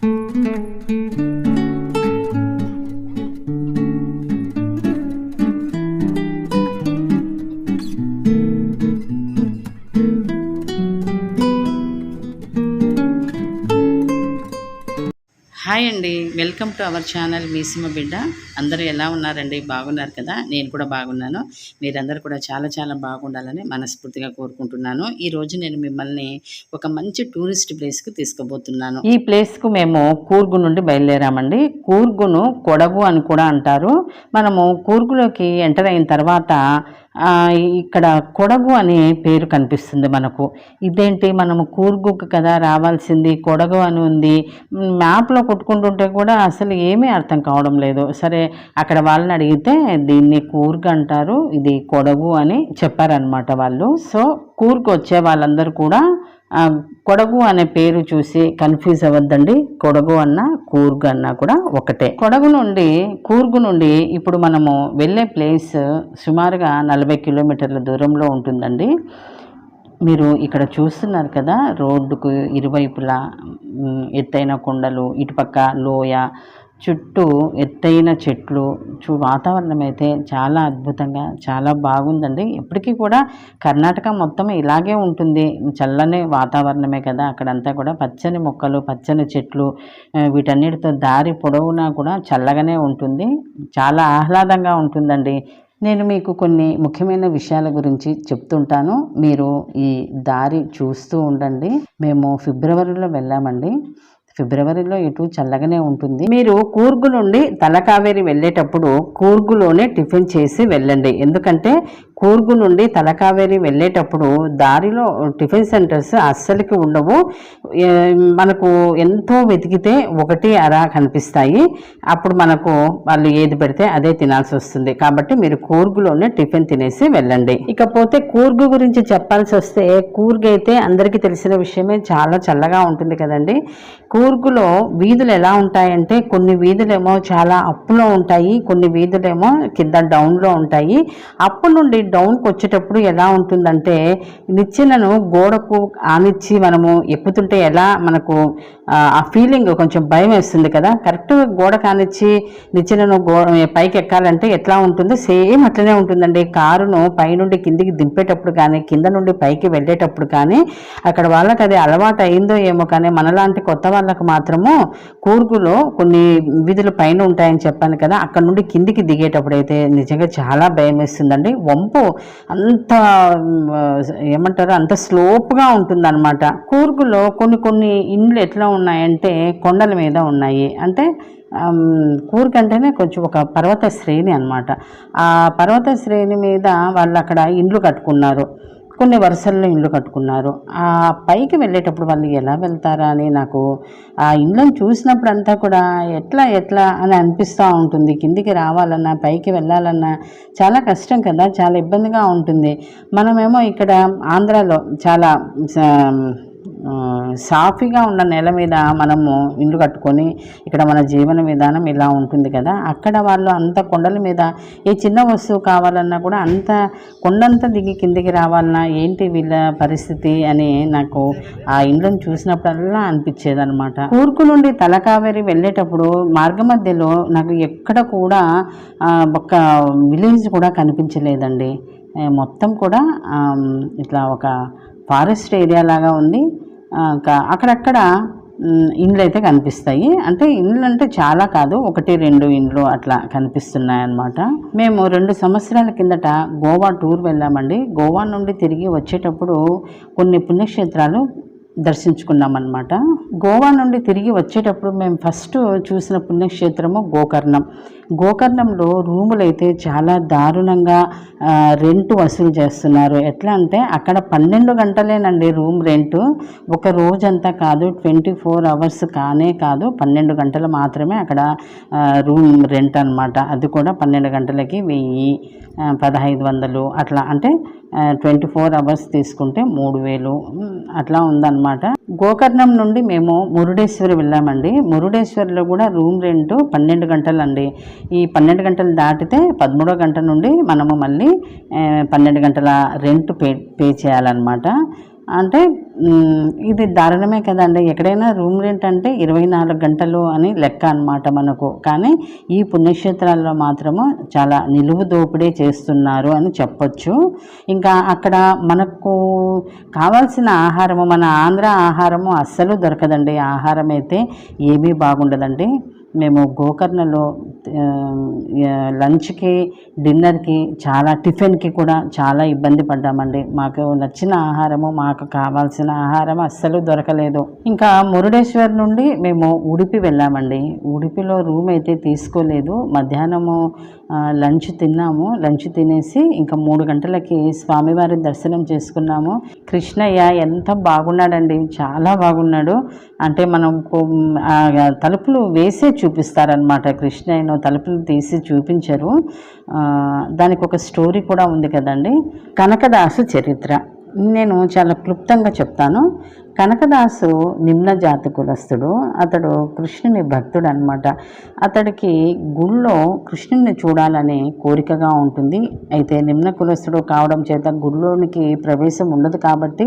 Hi అండి, welcome to our channel మీసిమ బిడ్డ. అందరూ ఎలా ఉన్నారండి? బాగున్నారు కదా? నేను కూడా బాగున్నాను. మీరందరూ కూడా చాలా చాలా బాగుండాలని మనస్ఫూర్తిగా కోరుకుంటున్నాను. ఈరోజు నేను మిమ్మల్ని ఒక మంచి టూరిస్ట్ ప్లేస్కి తీసుకుపోతున్నాను. ఈ ప్లేస్కు మేము కూర్గు నుండి బయలుదేరామండి. కూర్గును కొడగు అని కూడా అంటారు. మనము కూర్గులోకి ఎంటర్ అయిన తర్వాత ఇక్కడ కొడగు అనే పేరు కనిపిస్తుంది మనకు. ఇదేంటి, మనము కూర్గుకు కదా రావాల్సింది, కొడగు అని ఉంది. మ్యాప్లో కొట్టుకుంటుంటే కూడా అసలు ఏమీ అర్థం కావడం లేదు. సరే, అక్కడ వాళ్ళని అడిగితే దీన్ని కూర్గు అంటారు, ఇది కొడగు అని చెప్పారనమాట వాళ్ళు. సో కూర్గు వచ్చే వాళ్ళందరూ కూడా కొడగు అనే పేరు చూసి కన్ఫ్యూజ్ అవ్వద్దండి. కొడగు అన్న కూర్గు అన్న కూడా ఒకటే. కొడగు నుండి కూర్గు నుండి ఇప్పుడు మనము వెళ్ళే ప్లేస్ సుమారుగా 40 కిలోమీటర్ల దూరంలో ఉంటుందండి. మీరు ఇక్కడ చూస్తున్నారు కదా, రోడ్డుకు ఇరువైపులా ఎత్తైన కొండలు, ఇటుపక్క లోయ, చుట్టూ ఎత్తైన చెట్లు, వాతావరణం అయితే చాలా అద్భుతంగా చాలా బాగుందండి. ఎప్పటికీ కూడా కర్ణాటక మొత్తం ఇలాగే ఉంటుంది, చల్లని వాతావరణమే కదా. అక్కడంతా కూడా పచ్చని మొక్కలు, పచ్చని చెట్లు, వీటన్నిటితో దారి పొడవునా కూడా చల్లగానే ఉంటుంది, చాలా ఆహ్లాదంగా ఉంటుందండి. నేను మీకు కొన్ని ముఖ్యమైన విషయాల గురించి చెప్తుంటాను, మీరు ఈ దారి చూస్తూ ఉండండి. మేము ఫిబ్రవరిలో వెళ్ళామండి. ఫిబ్రవరిలో ఇటు చల్లగానే ఉంటుంది. మీరు కూర్గు నుండి తలకావేరి వెళ్ళేటప్పుడు కూర్గులోనే టిఫిన్ చేసి వెళ్ళండి. ఎందుకంటే కూర్గు నుండి తలకావేరి వెళ్ళేటప్పుడు దారిలో టిఫిన్ సెంటర్స్ అస్సలకి ఉండవు. మనకు ఎంతో వెతికితే ఒకటి అరా కనిపిస్తాయి. అప్పుడు మనకు వాళ్ళు ఏది పెడితే అదే తినాల్సి వస్తుంది. కాబట్టి మీరు కూర్గులోనే టిఫిన్ తినేసి వెళ్ళండి. ఇకపోతే కూర్గు గురించి చెప్పాల్సి వస్తే, కూర్గు అయితే అందరికీ తెలిసిన విషయమే, చాలా చల్లగా ఉంటుంది కదండి. కూర్గులో వీధులు ఎలా ఉంటాయంటే, కొన్ని వీధులేమో చాలా అప్పులో ఉంటాయి, కొన్ని వీధులేమో కింద డౌన్లో ఉంటాయి. అప్పు నుండి డౌన్కి వచ్చేటప్పుడు ఎలా ఉంటుందంటే, నిచ్చెనను గోడకు ఆనిచ్చి మనము ఎక్కుతుంటే ఎలా మనకు ఆ ఫీలింగ్ కొంచెం భయం వేస్తుంది కదా. కరెక్ట్గా గోడ కానిచ్చి నిచ్చెనను పైకి ఎక్కాలంటే ఎట్లా ఉంటుందో సేమ్ అట్లనే ఉంటుందండి. కారును పైనుండి కిందికి దింపేటప్పుడు కానీ, కింద నుండి పైకి వెళ్ళేటప్పుడు కానీ, అక్కడ వాళ్ళకి అది అలవాటు అయిందో ఏమో కానీ, మనలాంటి కొత్త వాళ్ళకు మాత్రము కూర్గులో కొన్ని వీధులు పైన ఉంటాయని చెప్పాను కదా, అక్కడ నుండి కిందికి దిగేటప్పుడు అయితే నిజంగా చాలా భయం వేస్తుందండి. వంపు అంత ఏమంటారు, అంత స్లోప్గా ఉంటుంది అనమాట. కూర్గులో కొన్ని ఇండ్లు ఎట్లా ఉన్నాయంటే కొండల మీద ఉన్నాయి. అంటే కూర్గ్ అంటేనే కొంచెం ఒక పర్వత శ్రేణి అనమాట. ఆ పర్వత శ్రేణి మీద వాళ్ళు అక్కడ ఇండ్లు కట్టుకున్నారు, కొన్ని వరుసల్లో ఇండ్లు కట్టుకున్నారు. ఆ పైకి వెళ్ళేటప్పుడు వాళ్ళు ఎలా వెళ్తారా అని నాకు ఆ ఇండ్లను చూసినప్పుడు అంతా కూడా ఎట్లా అని అనిపిస్తూ ఉంటుంది. కిందికి రావాలన్నా, పైకి వెళ్ళాలన్నా చాలా కష్టం కదా, చాలా ఇబ్బందిగా ఉంటుంది. మనమేమో ఇక్కడ ఆంధ్రాలో చాలా సాఫీగా ఉన్న నేల మీద మనము ఇల్లు కట్టుకొని ఇక్కడ మన జీవన విధానం ఇలా ఉంటుంది కదా. అక్కడ వాళ్ళు అంత కొండల మీద ఏ చిన్న వస్తువు కావాలన్నా కూడా అంత కొండంతా దిగి కిందికి రావాలన్నా ఏంటి వీళ్ళ పరిస్థితి అని నాకు ఆ ఇండ్లను చూసినప్పుడల్లా అనిపించేది అనమాట. కూర్గు నుండి తలకావేరి వెళ్ళేటప్పుడు మార్గ మధ్యలో నాకు ఎక్కడ కూడా ఒక విలేజ్ కూడా కనిపించలేదండి. మొత్తం కూడా ఇట్లా ఒక ఫారెస్ట్ ఏరియా లాగా ఉంది. అక్కడక్కడ ఇండ్లు అయితే కనిపిస్తాయి. అంటే ఇండ్లు అంటే చాలా కాదు, 1-2 ఇండ్లు అట్లా కనిపిస్తున్నాయి అన్నమాట. మేము 2 సంవత్సరాల కిందట గోవా టూర్ వెళ్ళామండి. గోవా నుండి తిరిగి వచ్చేటప్పుడు కొన్ని పుణ్యక్షేత్రాలు దర్శించుకున్నామన్నమాట. గోవా నుండి తిరిగి వచ్చేటప్పుడు మేము ఫస్ట్ చూసిన పుణ్యక్షేత్రము గోకర్ణం. గోకర్ణంలో రూములు అయితే చాలా దారుణంగా రెంట్ వసూలు చేస్తున్నారు. ఎట్లా అంటే అక్కడ 12 గంటలేనండి రూమ్ రెంటు. ఒక రోజంతా కాదు, 24 అవర్స్ కానే కాదు, 12 గంటలు మాత్రమే అక్కడ రూమ్ రెంట్ అనమాట. అది కూడా 12 గంటలకి 1000, 1500 అట్లా. అంటే 24 అవర్స్ తీసుకుంటే 3000 అట్లా ఉందన్నమాట. గోకర్ణం నుండి మేము మురుడేశ్వరి వెళ్ళామండి. మురుడేశ్వరిలో కూడా రూమ్ రెంట్ 12 గంటలండి. ఈ 12 గంటలు దాటితే 13వ గంట నుండి మనము మళ్ళీ 12 గంటల రెంట్ పే చేయాలన్నమాట. అంటే ఇది దారుణమే కదండి. ఎక్కడైనా రూమ్ రెంట్ అంటే 24 గంటలు అని లెక్క అన్నమాట మనకు. కానీ ఈ పుణ్యక్షేత్రాల్లో మాత్రము చాలా నిలువు దోపిడీ చేస్తున్నారు అని చెప్పొచ్చు. ఇంకా అక్కడ మనకు కావాల్సిన ఆహారము, మన ఆంధ్ర ఆహారము అస్సలు దొరకదండి. ఆహారం అయితే ఏమీ బాగుండదండి. మేము గోకర్ణలో లంచ్కి, డిన్నర్కి, టిఫిన్కి కూడా చాలా ఇబ్బంది పడ్డామండి. మాకు నచ్చిన ఆహారము, మాకు కావాల్సిన ఆహారం అస్సలు దొరకలేదు. ఇంకా మురుడేశ్వర్ నుండి మేము ఉడిపి వెళ్ళామండి. ఉడిపిలో రూమ్ అయితే తీసుకోలేదు. మధ్యాహ్నము లంచ్ తిన్నాము. లంచ్ తినేసి ఇంకా 3 గంటలకి స్వామివారి దర్శనం చేసుకున్నాము. కృష్ణయ్య ఎంత బాగున్నాడండి, చాలా బాగున్నాడు. అంటే మనం తలుపులు వేసే చూపిస్తారనమాట. కృష్ణయ్యను తలుపులు తీసి చూపించరు. దానికి ఒక స్టోరీ కూడా ఉంది కదండి. కనకదాసు చరిత్ర నేను చాలా క్లుప్తంగా చెప్తాను. కనకదాసు నిమ్న జాతి కులస్తుడు. అతడు కృష్ణుని భక్తుడు అనమాట. అతడికి గుళ్ళో కృష్ణుని చూడాలనే కోరికగా ఉంటుంది. అయితే నిమ్న కులస్తుడు కావడం చేత గుళ్ళోనికి ప్రవేశం ఉండదు కాబట్టి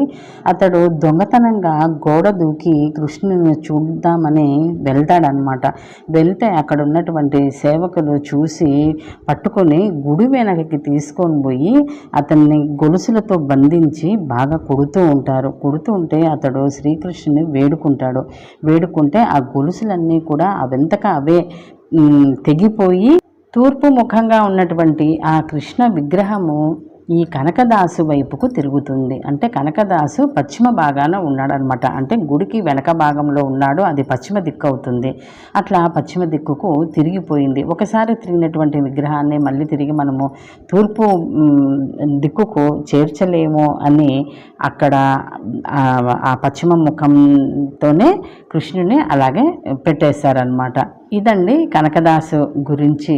అతడు దొంగతనంగా గోడ దూకి కృష్ణుని చూద్దామని వెళ్తాడనమాట. వెళ్తే అక్కడ ఉన్నటువంటి సేవకులు చూసి పట్టుకొని గుడి వెనకకి తీసుకొని పోయి అతన్ని గొలుసులతో బంధించి బాగా కొడుతూ ఉంటారు. కొడుతూ ఉంటే అతడు శ్రీకృష్ణుని వేడుకుంటే ఆ గొలుసులన్నీ కూడా అవే తెగిపోయి తూర్పు ముఖంగా ఉన్నటువంటి ఆ కృష్ణ విగ్రహము ఈ కనకదాసు వైపుకు తిరుగుతుంది. అంటే కనకదాసు పశ్చిమ భాగాన ఉన్నాడనమాట. అంటే గుడికి వెనక భాగంలో ఉన్నాడు. అది పశ్చిమ దిక్కు అవుతుంది. అట్లా పశ్చిమ దిక్కుకు తిరిగిపోయింది. ఒకసారి తిరిగినటువంటి విగ్రహాన్ని మళ్ళీ తిరిగి మనము తూర్పు దిక్కుకు చేర్చలేము అని అక్కడ ఆ పశ్చిమ ముఖంతోనే కృష్ణుని అలాగే పెట్టేశారనమాట. ఇదండి కనకదాసు గురించి.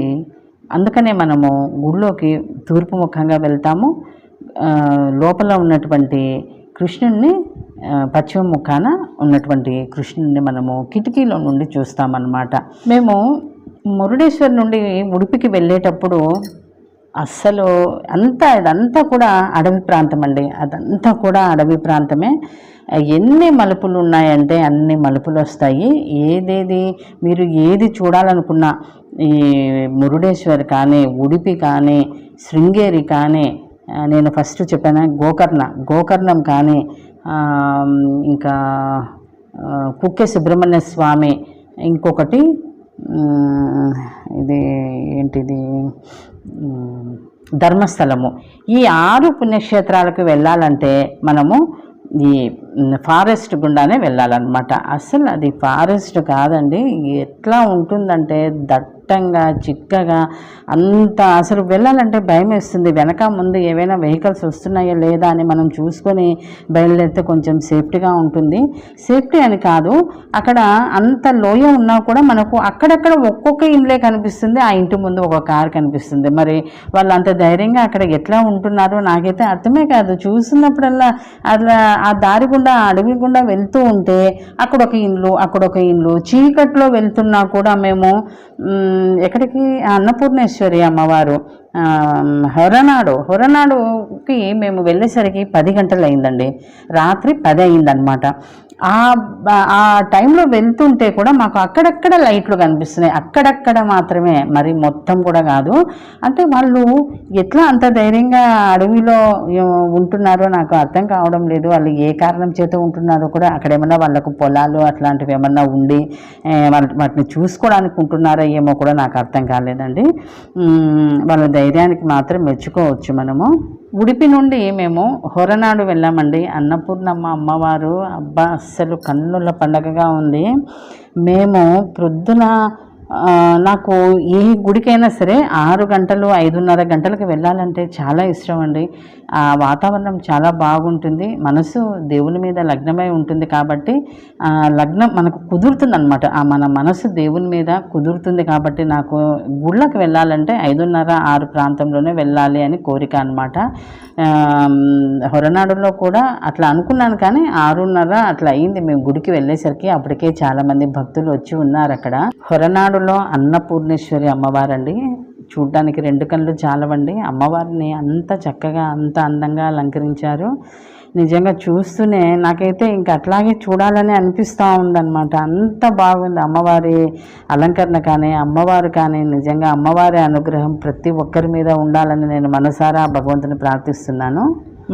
అందుకనే మనము గుడిలోకి తూర్పు ముఖంగా వెళ్తాము. లోపల ఉన్నటువంటి కృష్ణుడిని పశ్చిమ ముఖాన ఉన్నటువంటి కృష్ణుడిని మనము కిటికీలో నుండి చూస్తామన్నమాట. మేము మురుడేశ్వర్ నుండి ఉడిపికి వెళ్ళేటప్పుడు అస్సలు ఇదంతా కూడా అడవి ప్రాంతం అండి. అదంతా కూడా అడవి ప్రాంతమే. ఎన్ని మలుపులు ఉన్నాయంటే అన్ని మలుపులు వస్తాయి. మీరు ఏది చూడాలనుకున్నా, ఈ మురుడేశ్వర్ కానీ, ఉడిపి కానీ, శృంగేరి కానీ, నేను ఫస్ట్ చెప్పాను గోకర్ణం కానీ, ఇంకా కుక్కే సుబ్రహ్మణ్య స్వామి, ఇంకొకటి ఇది ఏంటిది ధర్మస్థలము. ఈ 6 పుణ్యక్షేత్రాలకు వెళ్ళాలంటే మనము ఈ ఫారెస్ట్ గుండానే వెళ్ళాలన్నమాట. అసలు అది ఫారెస్ట్ కాదండి. ఎట్లా ఉంటుందంటే దట్టంగా, చిక్కగా, అంత అసలు వెళ్ళాలంటే భయం వేస్తుంది. వెనక ముందు ఏవైనా వెహికల్స్ వస్తున్నాయా లేదా అని మనం చూసుకొని బయలుదేరితే కొంచెం సేఫ్టీగా ఉంటుంది. సేఫ్టీ అని కాదు, అక్కడ అంత లోయ ఉన్నా కూడా మనకు అక్కడక్కడ ఒక్కొక్క ఇండ్లే కనిపిస్తుంది. ఆ ఇంటి ముందు ఒక కారు కనిపిస్తుంది. మరి వాళ్ళు అంత ధైర్యంగా అక్కడ ఎట్లా ఉంటున్నారో నాకైతే అర్థమే కాదు. చూసినప్పుడల్లా అట్లా ఆ దారి గుండా, అడవి గుండా వెళ్తూ ఉంటే అక్కడొక ఇండ్లు చీకట్లో వెళ్తున్నా కూడా మేము ఎక్కడికి అన్నపూర్ణేశ్వరి అమ్మవారు హొరనాడుకి మేము వెళ్ళేసరికి 10 గంటలు అయిందండి. రాత్రి 10 అయిందనమాట. ఆ టైంలో వెళ్తుంటే కూడా మాకు అక్కడక్కడ లైట్లు కనిపిస్తున్నాయి. అక్కడక్కడ మాత్రమే, మరి మొత్తం కూడా కాదు. అంటే వాళ్ళు ఎట్లా అంత ధైర్యంగా అడవిలో ఉంటున్నారో నాకు అర్థం కావడం లేదు. వాళ్ళు ఏ కారణం చేత ఉంటున్నారో కూడా, అక్కడ ఏమన్నా వాళ్ళకు పొలాలు అట్లాంటివి ఏమన్నా ఉండి వాటిని చూసుకోవడానికి ఉంటున్నారో ఏమో కూడా నాకు అర్థం కాలేదండి. వాళ్ళ ధైర్యానికి మాత్రం మెచ్చుకోవచ్చు మనము. ఉడిపి నుండి మేము హొరనాడు వెళ్ళామండి. అన్నపూర్ణమ్మ అమ్మవారు అబ్బా అస్సలు కన్నుల పండగగా ఉంది. మేము ప్రొద్దున నాకు ఏ గుడికైనా సరే 6 గంటలు 5:30 గంటలకు వెళ్ళాలంటే చాలా ఇష్టం అండి. ఆ వాతావరణం చాలా బాగుంటుంది. మనసు దేవుని మీద లగ్నమై ఉంటుంది కాబట్టి లగ్నం మనకు కుదురుతుంది అనమాట. మన మనసు దేవుని మీద కుదురుతుంది కాబట్టి నాకు గుళ్ళకి వెళ్ళాలంటే 5:30, 6 ప్రాంతంలోనే వెళ్ళాలి అని కోరిక అనమాట. హొరనాడులో కూడా అట్లా అనుకున్నాను, కానీ 6:30 అట్లా అయింది మేము గుడికి వెళ్ళేసరికి. అప్పటికే చాలామంది భక్తులు వచ్చి ఉన్నారు అక్కడ. హొరనాడులో అన్నపూర్ణేశ్వరి అమ్మవారండి. చూడ్డానికి 2 కళ్ళు చాలవండి. అమ్మవారిని అంత చక్కగా, అంత అందంగా అలంకరించారు. నిజంగా చూస్తూనే నాకైతే ఇంకా అట్లాగే చూడాలని అనిపిస్తూ ఉందన్నమాట. అంత బాగుంది అమ్మవారి అలంకరణ కానీ, అమ్మవారు కానీ. నిజంగా అమ్మవారి అనుగ్రహం ప్రతి ఒక్కరి మీద ఉండాలని నేను మనసారా భగవంతుని ప్రార్థిస్తున్నాను.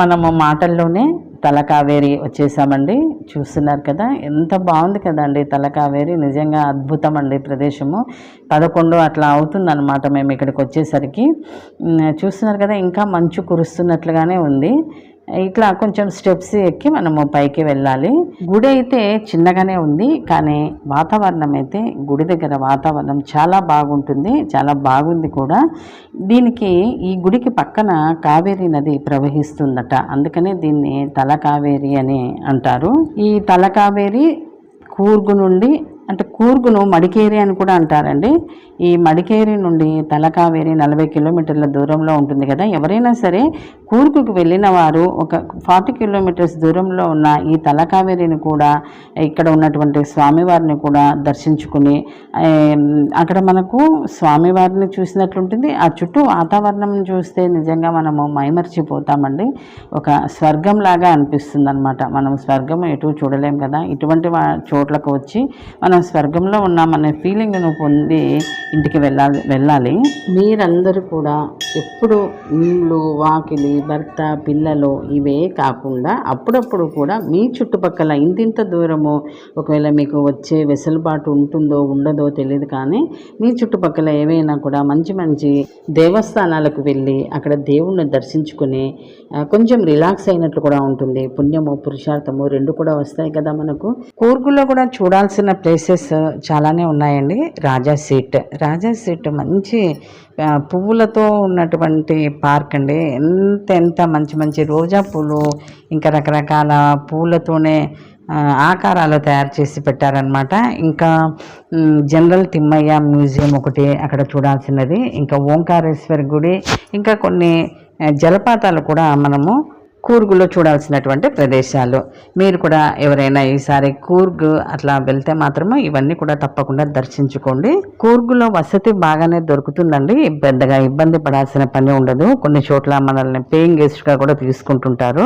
మనము మాటల్లోనే తలకావేరి వచ్చేసామండి. చూస్తున్నారు కదా, ఎంత బాగుంది కదండి తలకావేరి. నిజంగా అద్భుతం అండి ప్రదేశము. 11 అట్లా అవుతుందన్నమాట మేము ఇక్కడికి వచ్చేసరికి. చూస్తున్నారు కదా, ఇంకా మంచు కురుస్తున్నట్లుగానే ఉంది. ఇట్లా కొంచెం స్టెప్స్ ఎక్కి మనము పైకి వెళ్ళాలి. గుడి అయితే చిన్నగానే ఉంది, కానీ వాతావరణం అయితే గుడి దగ్గర వాతావరణం చాలా బాగుంటుంది, చాలా బాగుంది కూడా. దీనికి ఈ గుడికి పక్కన కావేరీ నది ప్రవహిస్తుందట, అందుకనే దీన్ని తలకావేరి అని అంటారు. ఈ తలకావేరి కూర్గు నుండి, అంటే కూర్గును మడికేరి అని కూడా అంటారండి. ఈ మడికేరి నుండి తలకావేరి 40 కిలోమీటర్ల దూరంలో ఉంటుంది కదా. ఎవరైనా సరే కూర్గుకు వెళ్ళిన వారు ఒక 40 కిలోమీటర్స్ దూరంలో ఉన్న ఈ తలకావేరిని కూడా, ఇక్కడ ఉన్నటువంటి స్వామివారిని కూడా దర్శించుకుని అక్కడ మనకు స్వామివారిని చూసినట్లుంటుంది. ఆ చుట్టూ వాతావరణం చూస్తే నిజంగా మనము మైమర్చిపోతామండి. ఒక స్వర్గం లాగా అనిపిస్తుంది అనమాట. మనం స్వర్గం ఎటు చూడలేం కదా, ఇటువంటి చోట్లకు వచ్చి మనం స్వర్గంలో ఉన్నామనే ఫీలింగ్ను పొంది ఇంటికి వెళ్ళాలి. మీరందరూ కూడా ఎప్పుడు ఇల్లు, వాకిలి, భర్త, పిల్లలు ఇవే కాకుండా అప్పుడప్పుడు కూడా మీ చుట్టుపక్కల ఇంతింత దూరము ఒకవేళ మీకు వచ్చే వెసులుబాటు ఉంటుందో ఉండదో తెలియదు, కానీ మీ చుట్టుపక్కల ఏవైనా కూడా మంచి మంచి దేవస్థానాలకు వెళ్ళి అక్కడ దేవుణ్ణి దర్శించుకుని కొంచెం రిలాక్స్ అయినట్లు కూడా ఉంటుంది. పుణ్యము పురుషార్థము రెండు కూడా వస్తాయి కదా మనకు. కూర్గులో కూడా చూడాల్సిన ప్లేసెస్ చాలానే ఉన్నాయండి. రాజా సీట్ మంచి పువ్వులతో ఉన్నటువంటి పార్క్ అండి. ఎంత మంచి మంచి రోజా పూలు, ఇంకా రకరకాల పూలతోనే ఆకారాలు తయారు చేసి పెట్టారనమాట. ఇంకా జనరల్ తిమ్మయ్య మ్యూజియం ఒకటి అక్కడ చూడాల్సినది, ఇంకా ఓంకారేశ్వరి గుడి, ఇంకా కొన్ని జలపాతాలు కూడా మనము కూర్గులో చూడాల్సినటువంటి ప్రదేశాలు. మీరు కూడా ఎవరైనా ఈసారి కూర్గ్ అట్లా వెళ్తే మాత్రమే ఇవన్నీ కూడా తప్పకుండా దర్శించుకోండి. కూర్గులో వసతి బాగానే దొరుకుతుందండి, పెద్దగా ఇబ్బంది పడాల్సిన పని ఉండదు. కొన్ని చోట్ల మనల్ని పేయింగ్ గెస్ట్గా కూడా తీసుకుంటుంటారు.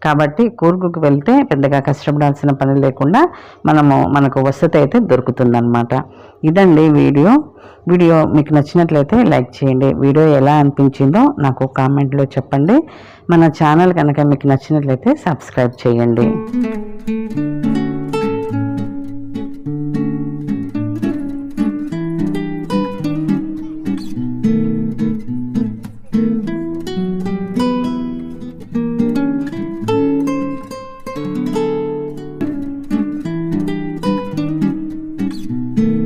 కాబట్టి కూర్గుకు వెళ్తే పెద్దగా కష్టపడాల్సిన పని లేకుండా మనకు వసతి అయితే దొరుకుతుందన్నమాట. ఇదండి వీడియో మీకు నచ్చినట్లయితే లైక్ చేయండి. వీడియో ఎలా అనిపించిందో నాకు కామెంట్లో చెప్పండి. మన ఛానల్ కనుక మీకు నచ్చినట్లయితే సబ్స్క్రైబ్ చేయండి.